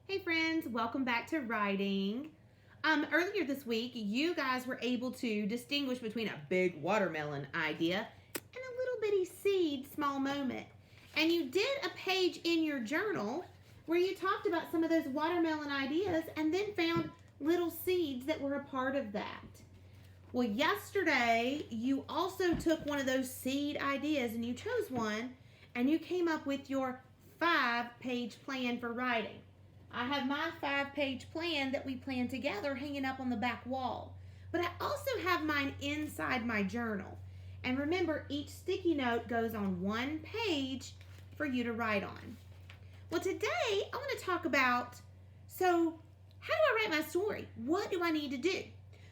Hey friends, welcome back to writing. Earlier this week, you guys were able to distinguish between a big watermelon idea and a little bitty seed small moment. And you did a page in your journal where you talked about some of those watermelon ideas and then found little seeds that were a part of that. Well, yesterday, you also took one of those seed ideas and you chose one and you came up with your 5-page plan for writing. I have my 5-page plan that we planned together hanging up on the back wall. But I also have mine inside my journal. And remember, each sticky note goes on one page for you to write on. Well, today I want to talk about, so how do I write my story? What do I need to do?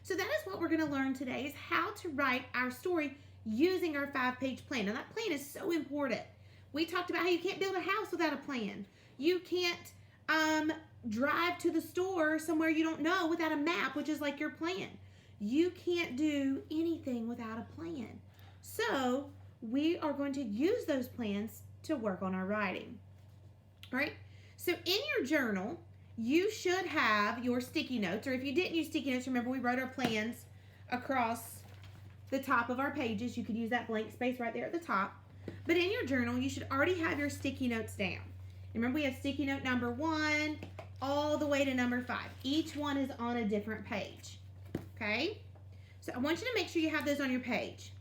So that is what we're going to learn today, is how to write our story using our 5-page plan. Now that plan is so important. We talked about how you can't build a house without a plan. You can't drive to the store somewhere you don't know without a map, which is like your plan. You can't do anything without a plan. So we are going to use those plans to work on our writing. All right. So in your journal, you should have your sticky notes, or if you didn't use sticky notes, remember we wrote our plans across the top of our pages. You could use that blank space right there at the top. But in your journal, you should already have your sticky notes down. Remember, we have sticky note number 1 all the way to number 5. Each one is on a different page, okay? So I want you to make sure you have those on your page.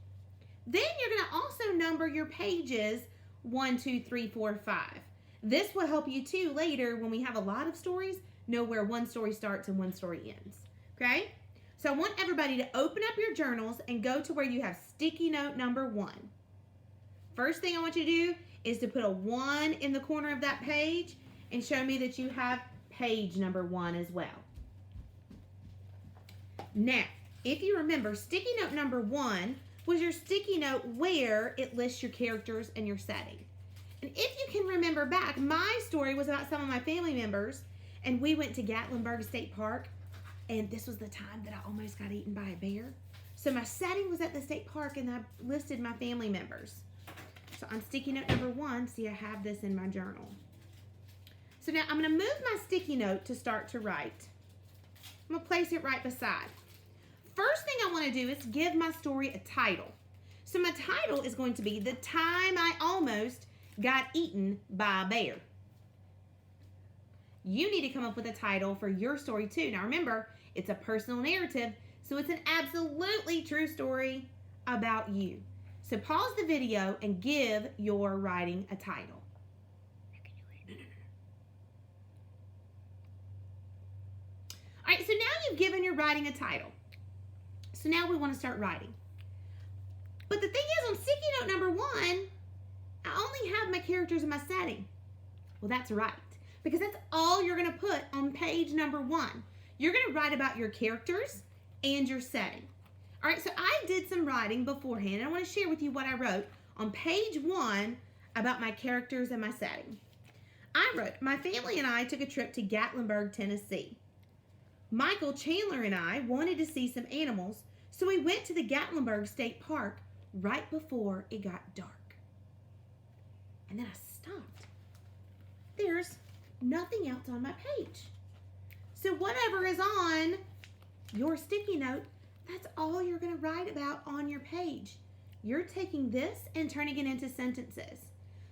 Then you're going to also number your pages 1, 2, 3, 4, 5. This will help you too later when we have a lot of stories, know where one story starts and one story ends, okay? So I want everybody to open up your journals and go to where you have sticky note number 1. First thing I want you to do is to put a 1 in the corner of that page and show me that you have page number 1 as well. Now, if you remember, sticky note number 1 was your sticky note where it lists your characters and your setting. And if you can remember back, my story was about some of my family members, and we went to Gatlinburg State Park, and this was the time that I almost got eaten by a bear. So my setting was at the state park, and I listed my family members. So on sticky note number 1, see, I have this in my journal. So now I'm going to move my sticky note to start to write. I'm going to place it right beside. First thing I want to do is give my story a title. So my title is going to be The Time I Almost Got Eaten by a Bear. You need to come up with a title for your story too. Now remember, it's a personal narrative, so it's an absolutely true story about you. So pause the video and give your writing a title. All right, so now you've given your writing a title. So now we want to start writing. But the thing is, on sticky note number 1, I only have my characters and my setting. Well, that's right, because that's all you're going to put on page number 1. You're going to write about your characters and your setting. All right, so I did some writing beforehand, and I want to share with you what I wrote on page 1 about my characters and my setting. I wrote, my family and I took a trip to Gatlinburg, Tennessee. Michael, Chandler, and I wanted to see some animals, so we went to the Gatlinburg State Park right before it got dark. And then I stopped. There's nothing else on my page. So whatever is on your sticky note, that's all you're going to write about on your page. You're taking this and turning it into sentences.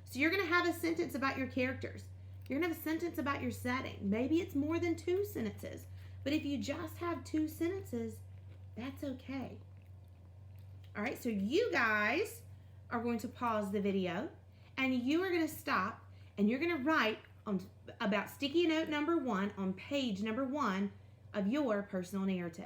So you're going to have a sentence about your characters. You're going to have a sentence about your setting. Maybe it's more than 2 sentences. But if you just have 2 sentences, that's okay. All right, so you guys are going to pause the video, and you are going to stop, and you're going to write about sticky note number 1 on page number 1 of your personal narrative.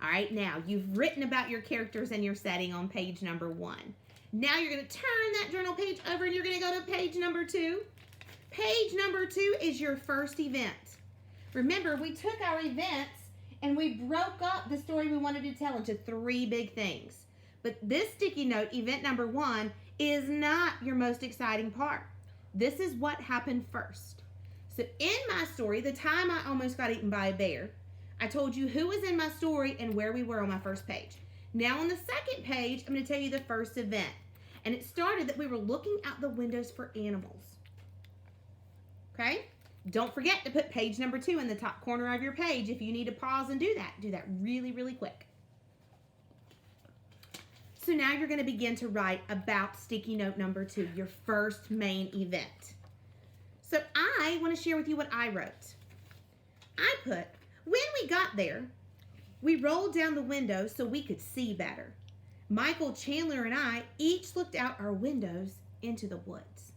All right, now you've written about your characters and your setting on page number 1. Now you're going to turn that journal page over and you're going to go to page number 2. Page number 2 is your first event. Remember, we took our events and we broke up the story we wanted to tell into 3 big things. But this sticky note, event number 1, is not your most exciting part. This is what happened first. So in my story, the time I almost got eaten by a bear, I told you who was in my story and where we were on my first page. Now on the second page, I'm going to tell you the first event. And it started that we were looking out the windows for animals. Okay? Don't forget to put page number 2 in the top corner of your page if you need to pause and do that. Do that really, really quick. So now you're going to begin to write about sticky note number 2, your first main event. So I want to share with you what I wrote. I put, when we got there, we rolled down the window so we could see better. Michael, Chandler, and I each looked out our windows into the woods.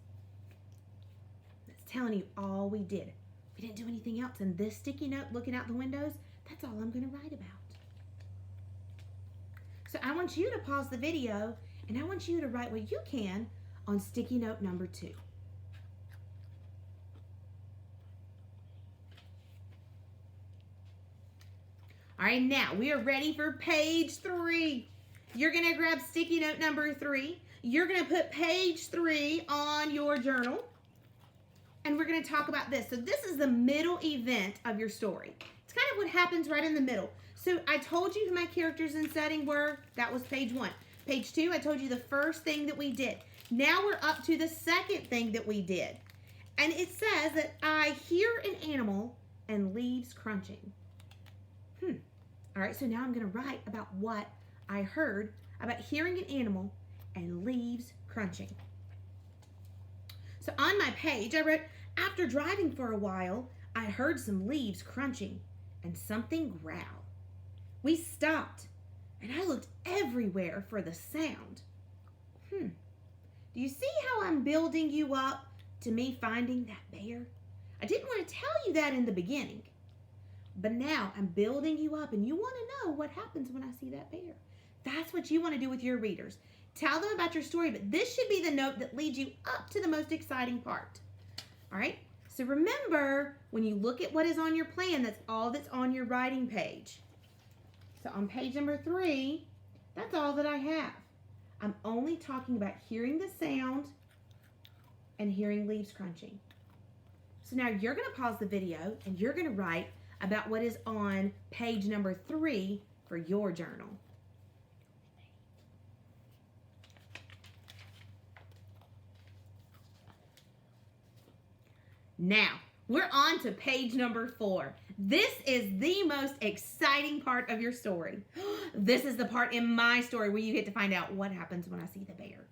That's telling you all we did. We didn't do anything else. And this sticky note looking out the windows, that's all I'm going to write about. So I want you to pause the video and I want you to write what you can on sticky note number 2. All right, now we are ready for page 3. You're going to grab sticky note number 3. You're going to put page 3 on your journal. And we're going to talk about this. So this is the middle event of your story. It's kind of what happens right in the middle. So I told you who my characters and setting were. That was page 1. Page 2, I told you the first thing that we did. Now we're up to the second thing that we did. And it says that I hear an animal and leaves crunching. All right, so now I'm going to write about what I heard about hearing an animal and leaves crunching. So on my page, I wrote, after driving for a while, I heard some leaves crunching and something growl. We stopped, and I looked everywhere for the sound. Do you see how I'm building you up to me finding that bear? I didn't want to tell you that in the beginning. But now I'm building you up and you want to know what happens when I see that bear. That's what you want to do with your readers. Tell them about your story, but this should be the note that leads you up to the most exciting part. All right? So remember, when you look at what is on your plan, that's all that's on your writing page. So on page number 3, that's all that I have. I'm only talking about hearing the sound and hearing leaves crunching. So now you're going to pause the video and you're going to write about what is on page number 3 for your journal. Now, we're on to page number 4. This is the most exciting part of your story. This is the part in my story where you get to find out what happens when I see the bear.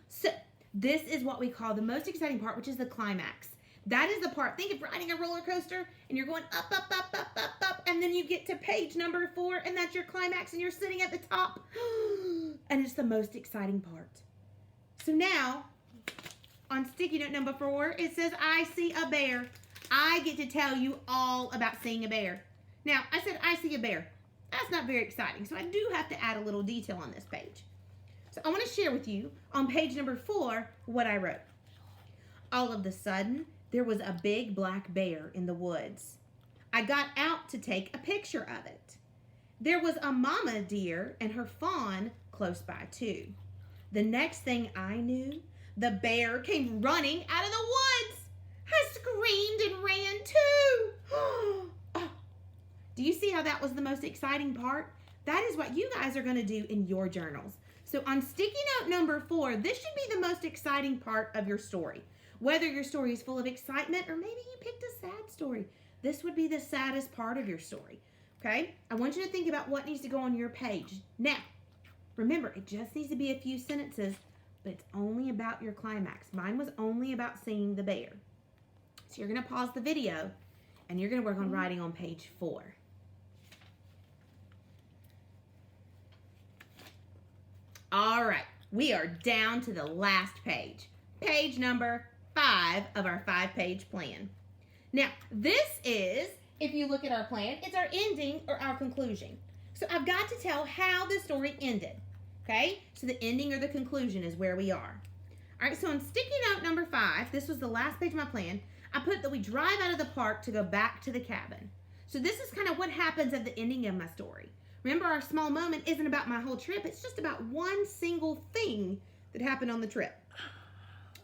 So, this is what we call the most exciting part, which is the climax. That is the part, think of riding a roller coaster and you're going up, up, up, up, up, up, and then you get to page number 4 and that's your climax and you're sitting at the top. And it's the most exciting part. So now, on sticky note number 4, it says, I see a bear. I get to tell you all about seeing a bear. Now, I said, I see a bear. That's not very exciting, so I do have to add a little detail on this page. So I want to share with you on page number 4 what I wrote. All of a sudden, there was a big black bear in the woods. I got out to take a picture of it. There was a mama deer and her fawn close by too. The next thing I knew, the bear came running out of the woods. I screamed and ran too. Do you see how that was the most exciting part? That is what you guys are going to do in your journals. So on sticky note number 4, this should be the most exciting part of your story. Whether your story is full of excitement or maybe you picked a sad story, this would be the saddest part of your story. Okay? I want you to think about what needs to go on your page. Now, remember, it just needs to be a few sentences, but it's only about your climax. Mine was only about seeing the bear. So you're going to pause the video and you're going to work on writing on page 4. All right, we are down to the last page. Page number 5 of our 5-page plan. Now, this is, if you look at our plan, it's our ending or our conclusion. So I've got to tell how the story ended, okay? So the ending or the conclusion is where we are. All right, so on sticky note number 5, this was the last page of my plan, I put that we drive out of the park to go back to the cabin. So this is kind of what happens at the ending of my story. Remember, our small moment isn't about my whole trip. It's just about one single thing that happened on the trip.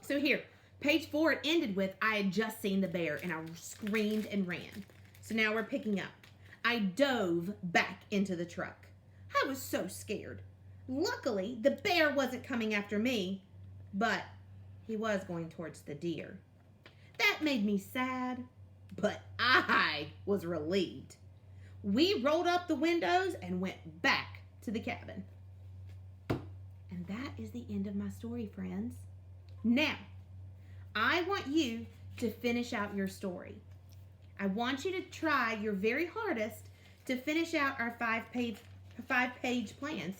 So here, page 4, it ended with, I had just seen the bear and I screamed and ran. So now we're picking up. I dove back into the truck. I was so scared. Luckily, the bear wasn't coming after me, but he was going towards the deer. That made me sad, but I was relieved. We rolled up the windows and went back to the cabin. And that is the end of my story, friends. Now, I want you to finish out your story. I want you to try your very hardest to finish out our five-page plan,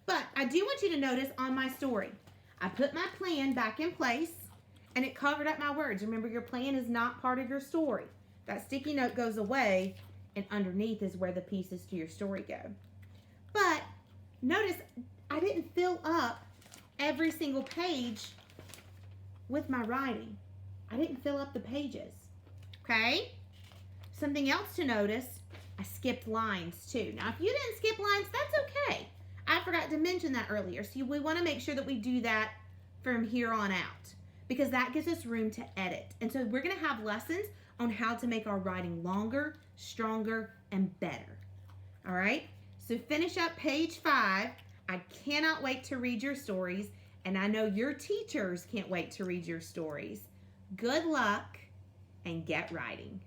But I do want you to notice on my story, I put my plan back in place and it covered up my words. Remember, your plan is not part of your story. That sticky note goes away and underneath is where the pieces to your story go. But notice I didn't fill up every single page with my writing. I didn't fill up the pages. Okay? Something else to notice, I skipped lines too. Now, if you didn't skip lines, that's okay. I forgot to mention that earlier. So we want to make sure that we do that from here on out because that gives us room to edit. And so we're going to have lessons on how to make our writing longer, stronger, and better. All right? So finish up page 5. I cannot wait to read your stories, and I know your teachers can't wait to read your stories. Good luck and get writing.